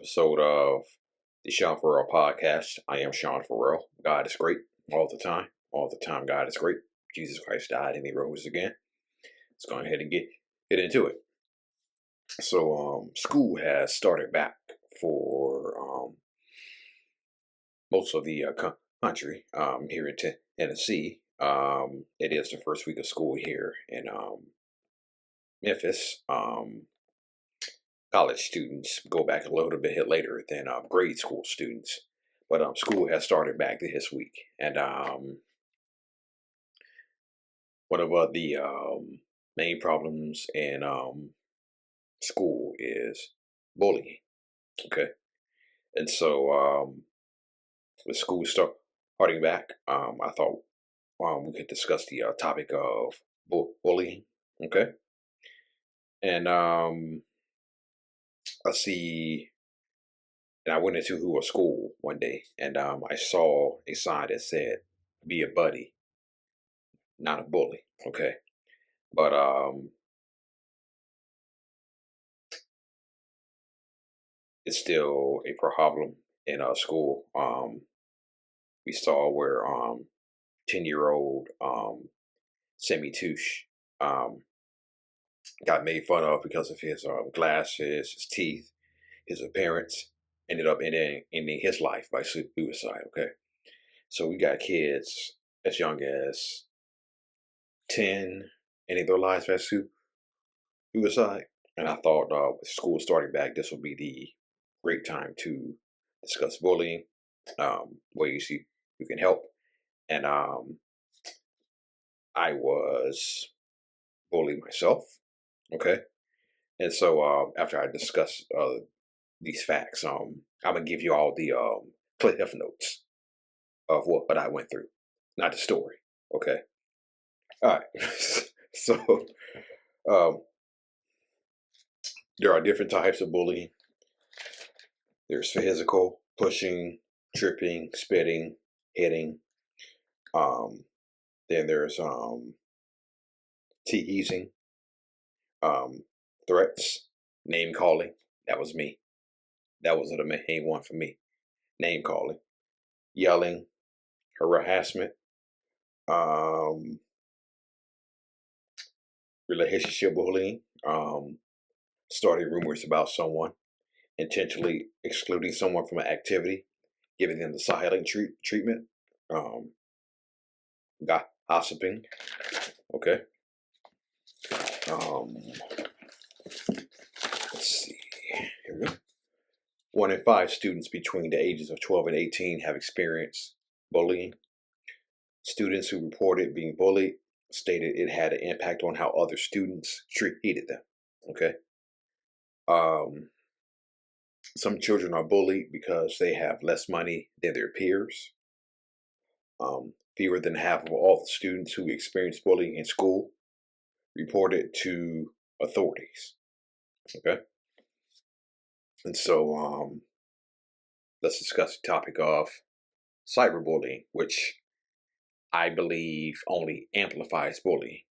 episode of the Sean Farrell podcast. I am Sean Farrell. God is great all the time. All the time, God is great. Jesus Christ died and he rose again. Let's go ahead and get into it. So, school has started back for most of the country here in Tennessee. It is the first week of school here in Memphis. College students go back a little bit later than grade school students, but school has started back this week, and one of the main problems in school is bullying. Okay, and so with school starting back, I thought we could discuss the topic of bullying. Okay, and I see, and I went into a school one day, and I saw a sign that said, "Be a buddy, not a bully." Okay, but it's still a problem in a school. We saw where 10-year-old Semi Touche got made fun of because of his glasses, his teeth. His appearance ended up ending his life by suicide. Okay, so we got kids as young as 10 ending their lives by suicide, and I thought with school starting back, this would be the great time to discuss bullying, ways you can help, and I was bullied myself. Okay, and so after I discuss these facts, I'm gonna give you all the cliff notes of what I went through, not the story. Okay, all right. So um, there are different types of bullying. There's physical, pushing, tripping, spitting, hitting. Then there's teasing, threats, name calling. That was me. That was the main one for me. Name calling, yelling, harassment, um, relationship bullying, starting rumors about someone, intentionally excluding someone from an activity, giving them the silent treatment, um, gossiping. Okay. Let's see. Here we go. 1 in 5 students between the ages of 12 and 18 have experienced bullying. Students who reported being bullied stated it had an impact on how other students treated them. Okay. Some children are bullied because they have less money than their peers. Fewer than half of all the students who experienced bullying in school reported to authorities. Okay. And so let's discuss the topic of cyberbullying, which I believe only amplifies bullying.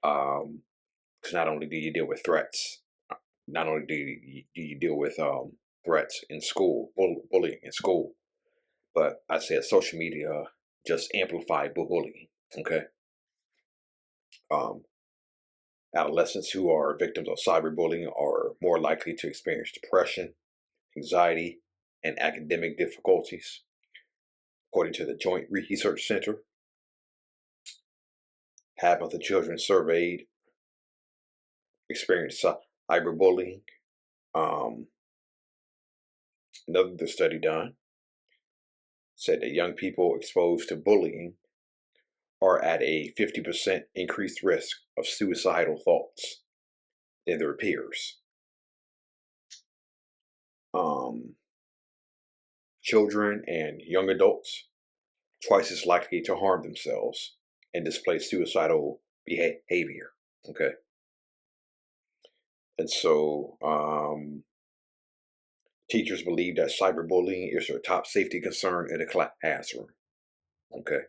Because not only do you deal with threats, not only do you deal with threats in school, bullying in school, but I said social media just amplify bullying. Okay. Adolescents who are victims of cyberbullying are more likely to experience depression, anxiety, and academic difficulties, according to the Joint Research Center. Half of the children surveyed experienced cyberbullying. Another study done said that young people exposed to bullying are at a 50% increased risk of suicidal thoughts than their peers. Children and young adults twice as likely to harm themselves and display suicidal behavior. Okay. And so teachers believe that cyberbullying is their top safety concern in the classroom. Okay.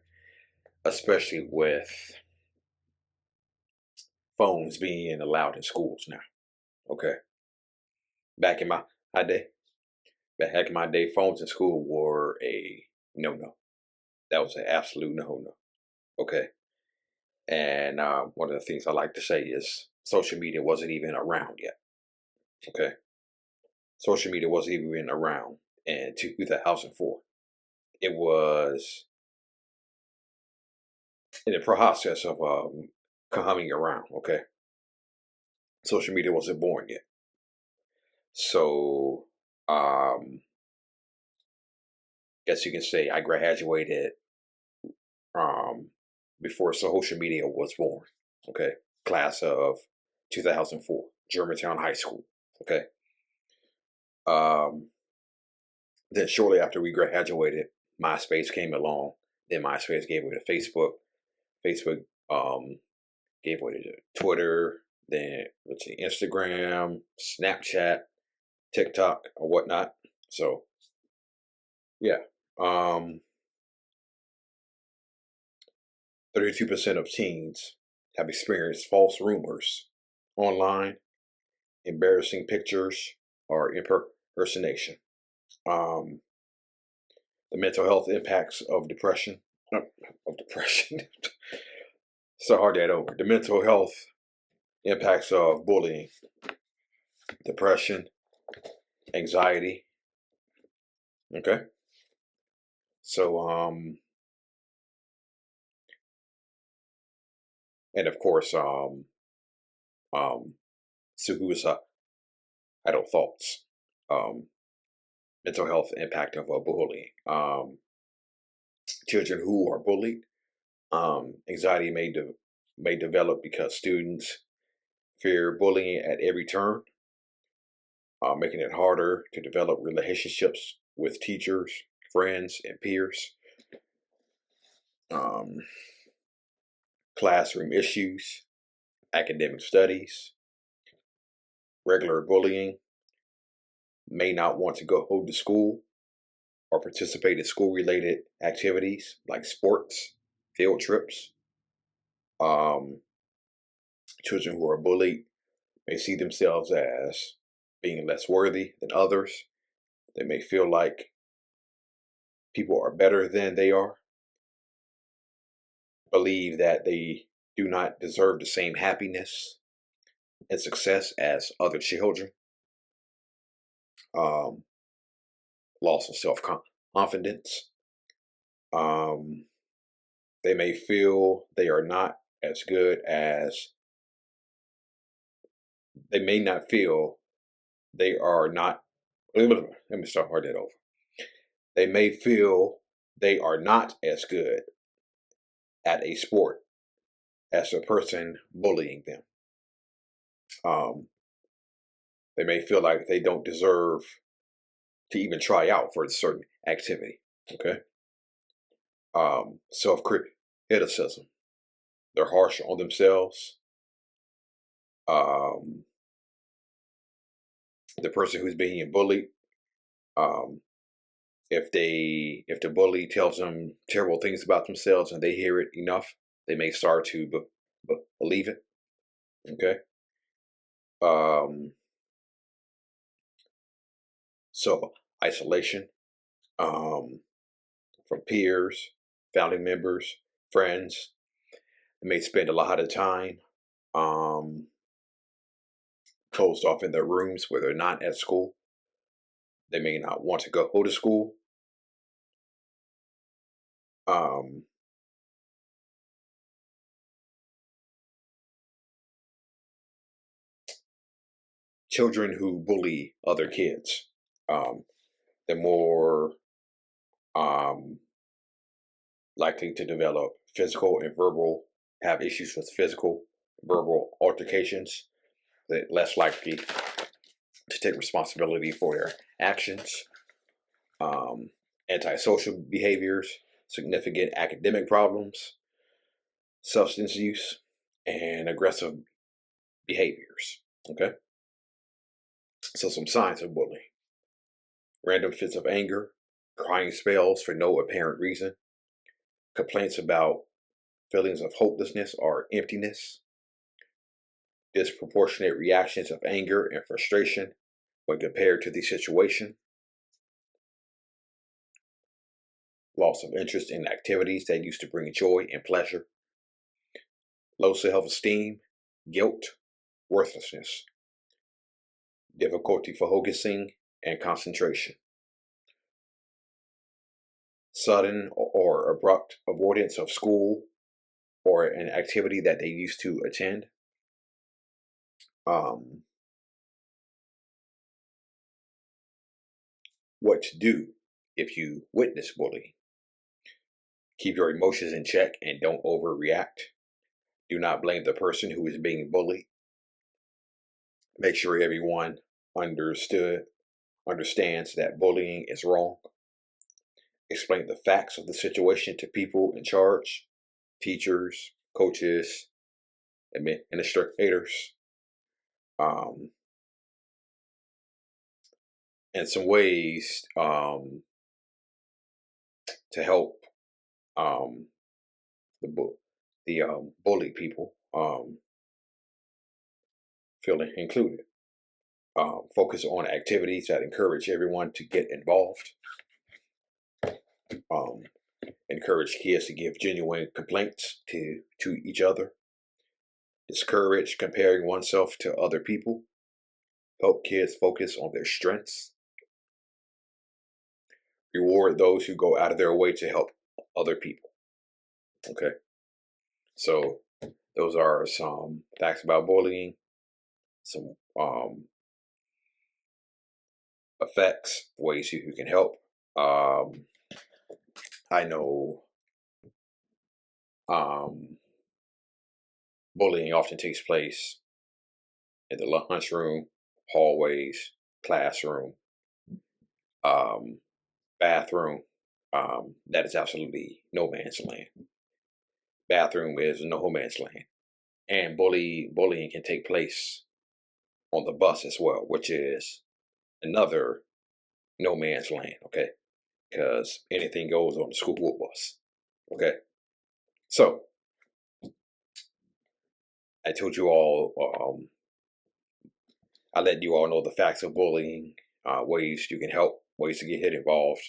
Especially with phones being allowed in schools now. Okay. Back in my day, back in my day, phones in school were a no-no. That was an absolute no-no. Okay. And one of the things I like to say is social media wasn't even around yet. Okay. Social media wasn't even around in 2004. It was in the process of coming around. Okay. Social media wasn't born yet. So, guess you can say I graduated um, before social media was born. Okay. Class of 2004, Germantown High School. Okay. Um, then shortly after we graduated, MySpace came along. Then MySpace gave way to Facebook. Facebook gave way to Twitter. Then let's see, Instagram, Snapchat, TikTok, or whatnot. So yeah, 32% of teens have experienced false rumors online, embarrassing pictures, or impersonation. Um, the mental health impacts of depression, of depression. So hard that over. The mental health impacts of bullying, depression, anxiety. Okay, so and of course um, suicidal thoughts. Um, mental health impact of bullying. Children who are bullied, anxiety may develop because students fear bullying at every turn, making it harder to develop relationships with teachers, friends, and peers. Um, classroom issues, academic studies, regular bullying, may not want to go home to school or participate in school related activities like sports, field trips. Um, children who are bullied may see themselves as being less worthy than others. They may feel like people are better than they are, believe that they do not deserve the same happiness and success as other children, um, loss of self confidence. Um, they may feel they are not as good as, they may not feel they are not, let me start hard that over. They may feel they are not as good at a sport as the person bullying them. Um, they may feel like they don't deserve to even try out for a certain activity. Okay. Self criticism. They're harsh on themselves. Um, the person who's being bullied, um, if the bully tells them terrible things about themselves and they hear it enough, they may start to believe it. Okay. Um, self isolation from peers, family members, friends. They may spend a lot of time um, closed off in their rooms where they're not at school. They may not want to go to school. Um, children who bully other kids, um, they're more um, likely to develop physical and verbal, have issues with physical, verbal altercations. They're less likely to take responsibility for their actions. Um, antisocial behaviors, significant academic problems, substance use, and aggressive behaviors. Okay, so some signs of bullying: random fits of anger, crying spells for no apparent reason, complaints about feelings of hopelessness or emptiness, disproportionate reactions of anger and frustration when compared to the situation, loss of interest in activities that used to bring joy and pleasure, low self-esteem, guilt, worthlessness, difficulty focusing and concentration, sudden or abrupt avoidance of school or an activity that they used to attend. Um, what to do if you witness bullying. Keep your emotions in check and don't overreact. Do not blame the person who is being bullied. Make sure everyone understands that bullying is wrong. Explain the facts of the situation to people in charge, teachers, coaches, administrators. And some ways to help the bully people feel included. Focus on activities that encourage everyone to get involved. Encourage kids to give genuine complaints to each other. Discourage comparing oneself to other people. Help kids focus on their strengths. Reward those who go out of their way to help other people. Okay. So those are some facts about bullying, some effects, ways you can help. I know bullying often takes place in the lunchroom, hallways, classroom, bathroom. That is absolutely no man's land. Bathroom is no man's land. And bullying can take place on the bus as well, which is another no man's land, okay? Because anything goes on the school bus, okay? So, I told you all, I let you all know the facts of bullying, ways you can help, ways to get involved,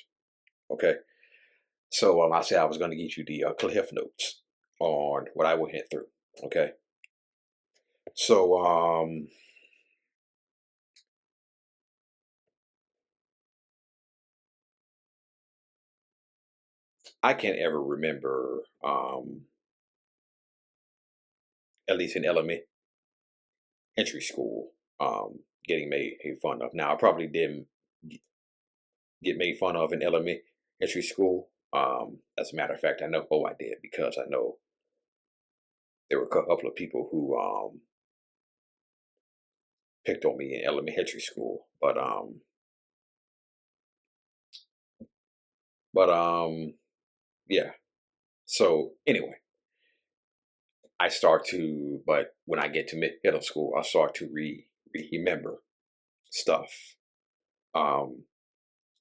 okay? So, I said I was going to get you the Cliff Notes on what I went through, okay? So, I can't ever remember, at least in elementary school, getting made fun of. Now, I probably didn't get made fun of in elementary school. As a matter of fact, I know I did because I know there were a couple of people who picked on me in elementary school. Yeah. So anyway, but when I get to middle school, I start to remember stuff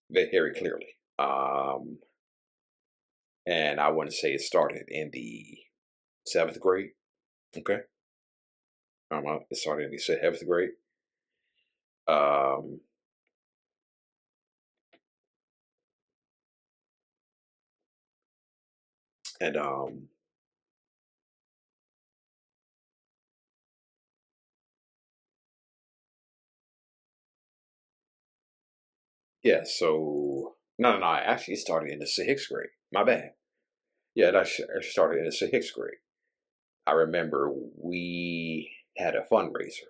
very clearly. And I want to say it started in the 7th grade. Okay. It started in the 7th grade. Um, and yeah, so no, I actually started in the 6th grade. My bad. Yeah, that started in the 6th grade. I remember we had a fundraiser.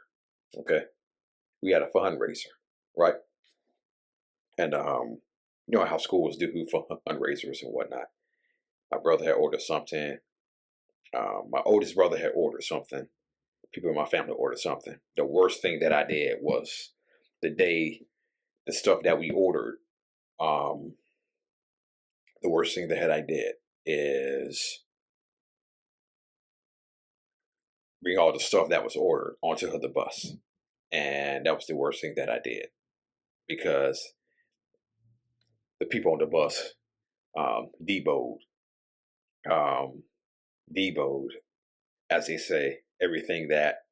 Okay, we had a fundraiser, right? And you know how schools do fundraisers and whatnot. My brother had ordered something. My oldest brother had ordered something. People in my family ordered something. The worst thing that I did was the day the stuff that we ordered. Um, the worst thing that I did is bring all the stuff that was ordered onto the bus. And that was the worst thing that I did because the people on the bus deboed, um, deboed, as they say, everything that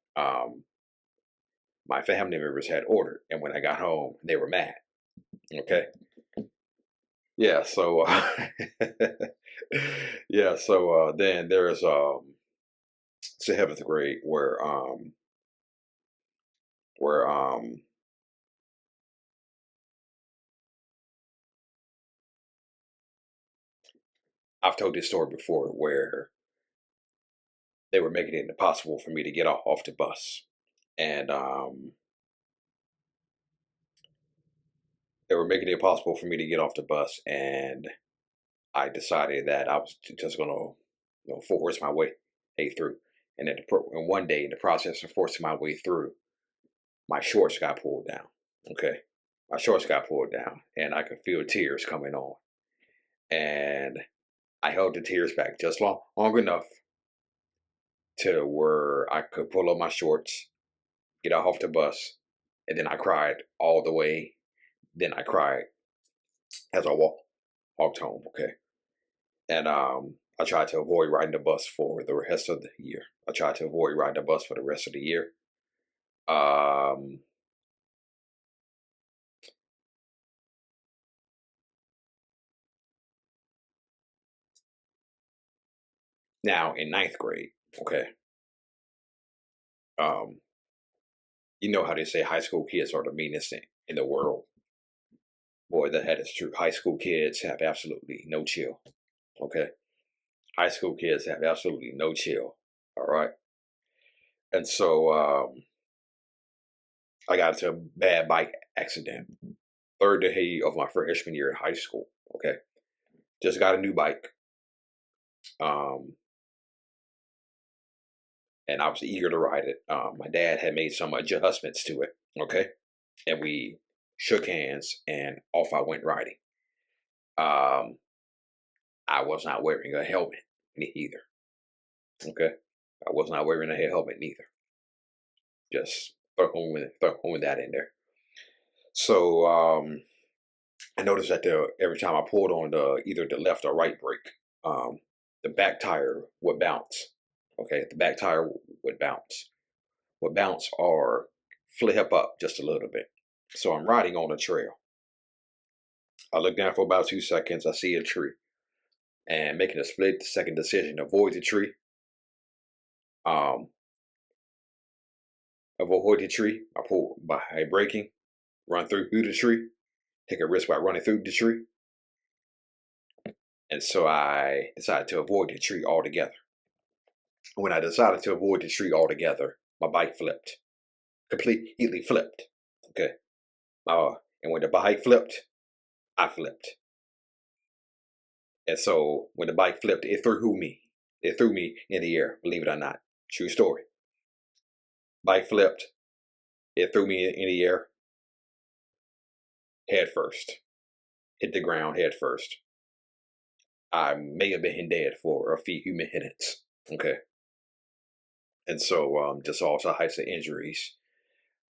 my family members had ordered. And when I got home, they were mad. Okay. yeah. So yeah. So then there's seventh grade where I've told this story before where they were making it impossible for me to get off the bus, and they were making it impossible for me to get off the bus, and I decided that I was just gonna, force my way through. And then and one day, in the process of forcing my way through, my shorts got pulled down. Okay, my shorts got pulled down, and I could feel tears coming on. And I held the tears back just long enough to where I could pull up my shorts, get off the bus, and then I cried all the way. Then I cried as I walked home. Okay, and I tried to avoid riding the bus for the rest of the year. I tried to avoid riding the bus for the rest of the year. Um, Now in ninth grade, okay, um, you know how they say high school kids are the meanest in the world. Boy, that is true. High school kids have absolutely no chill. Okay, high school kids have absolutely no chill. All right, and so I got into a bad bike accident. Third day of my freshman year in high school. Okay, just got a new bike. Um, and I was eager to ride it. My dad had made some adjustments to it. Okay, and we shook hands, and off I went riding. Um, I was not wearing a helmet either. Okay, I was not wearing a helmet neither. Just throwing that in there. So I noticed that every time I pulled on the either the left or right brake, the back tire would bounce. Okay, the back tire would bounce. Would bounce or flip up just a little bit. So I'm riding on a trail. I look down for about 2 seconds. I see a tree, and making a split second decision to avoid the tree. Um, avoid the tree. I pull by braking, run through the tree, take a risk by running through the tree, and so I decided to avoid the tree altogether. When I decided to avoid the tree altogether, my bike flipped, completely flipped. Okay, and when the bike flipped, I flipped. And so when the bike flipped, it threw me. It threw me in the air, believe it or not. True story. Bike flipped. It threw me in the air head first. Hit the ground head first. I may have been dead for a few minutes. Okay. And so just all types of injuries.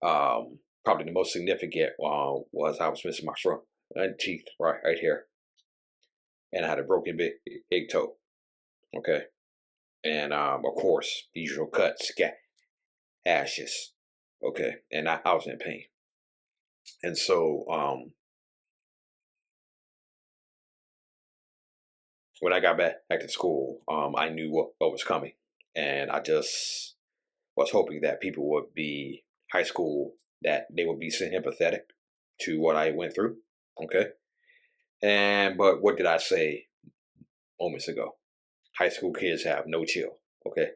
Probably the most significant was I was missing my front teeth right here. And I had a broken big toe. Okay. And of course, the usual cuts, ashes. Okay. And I was in pain. And so when I got back to school, I knew what was coming. And I just was hoping that people would be high school, that they would be sympathetic to what I went through. Okay. But what did I say moments ago? High school kids have no chill. Okay.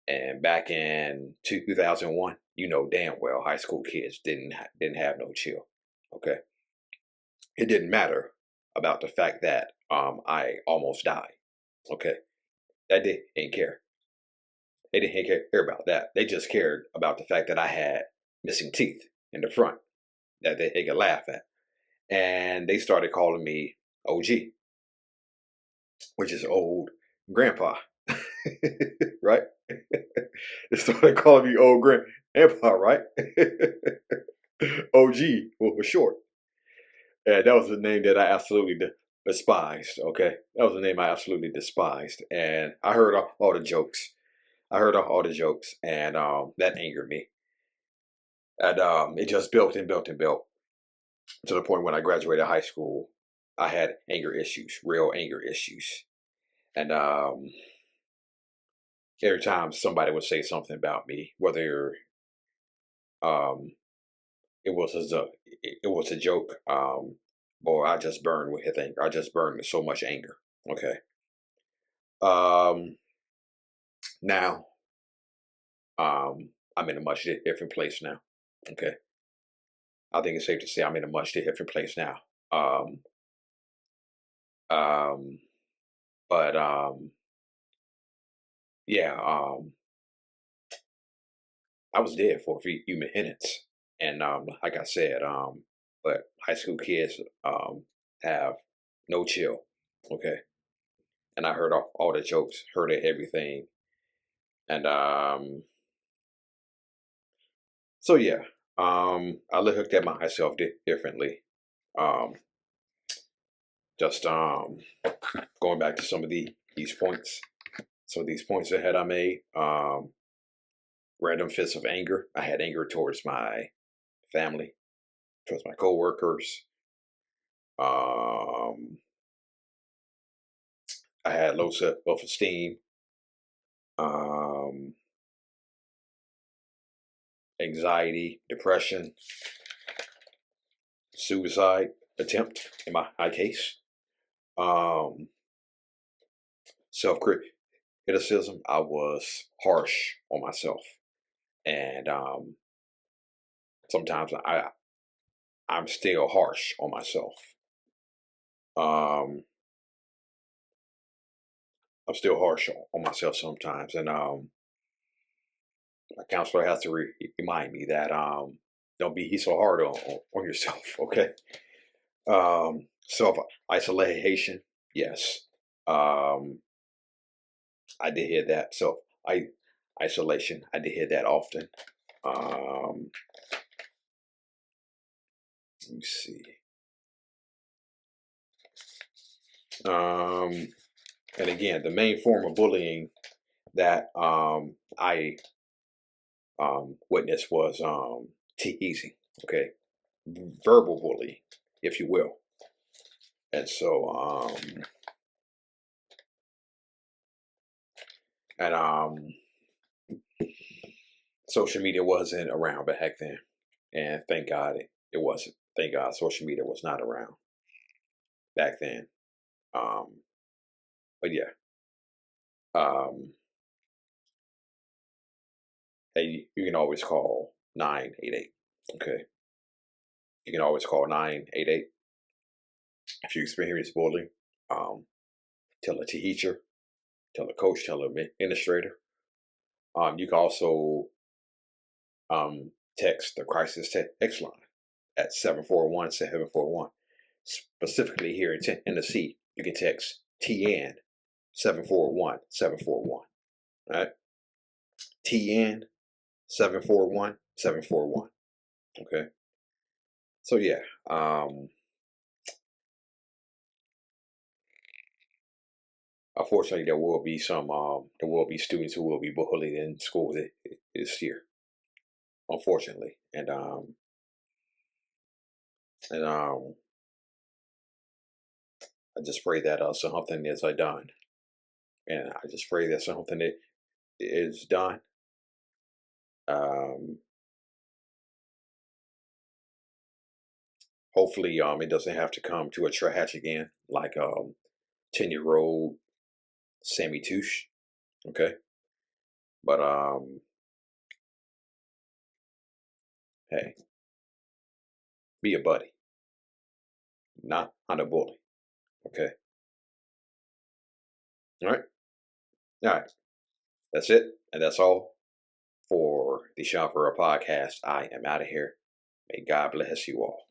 And back in 2001, you know damn well high school kids didn't have no chill. Okay. It didn't matter about the fact that I almost died. Okay. That didn't care. They didn't care about that. They just cared about the fact that I had missing teeth in the front that they could laugh at. And they started calling me OG, which is old grandpa. Right? They started calling me old grandpa, right? OG for short. And that was the name that I absolutely despised. Okay. That was the name I absolutely despised. And I heard all the jokes. I heard all the jokes, and that angered me. And it just built and built and built to the point when I graduated high school. I had anger issues, real anger issues. And every time somebody would say something about me, whether um, it was a joke, boy, I just burned with anger. I just burned with so much anger. Okay. Um, Now, I'm in a much different place now. Okay. I think it's safe to say I'm in a much different place now. Um, um, but yeah, I was dead for a few minutes, and like I said, but high school kids have no chill. Okay, and I heard all the jokes, heard everything, and so yeah, I looked at myself differently. Um, just going back to some of these points, some of these points that I made. Random fits of anger. I had anger towards my family, towards my coworkers. Um, I had low self-esteem, um, anxiety, depression, suicide attempt in my case. Um, Self-criticism. I was harsh on myself, and sometimes I'm still harsh on myself. Um, I'm still harsh on myself sometimes, and my counselor has to remind me that don't be so hard on yourself. Okay. Self isolation. Yes. Um, I did hear that. So I isolation. I did hear that often. Um, let me see. Um, and again, the main form of bullying that I witnessed was teasing. Okay, verbal bullying, if you will. And so, and social media wasn't around back then, and thank God it wasn't. Thank God social media was not around back then. Um, but yeah, um, hey, you can always call 988. Okay, you can always call 988 if you experience bullying. Um, Tell a teacher, tell a coach, tell an administrator. You can also text the crisis text line at 741-741. Specifically here in Tennessee, you can text TN 741-741. All right? TN 741-741. Okay. So yeah. Unfortunately, there will be students who will be bullied in school this year. Unfortunately. And I just pray that something is done. And I just pray that something is done. Um, Hopefully, it doesn't have to come to a trash again, like 10-year-old Sammy Touche. Okay, but hey, be a buddy, not a bully. Okay, all right, all right. That's it, and that's all for the Shopper podcast. I am out of here. May God bless you all.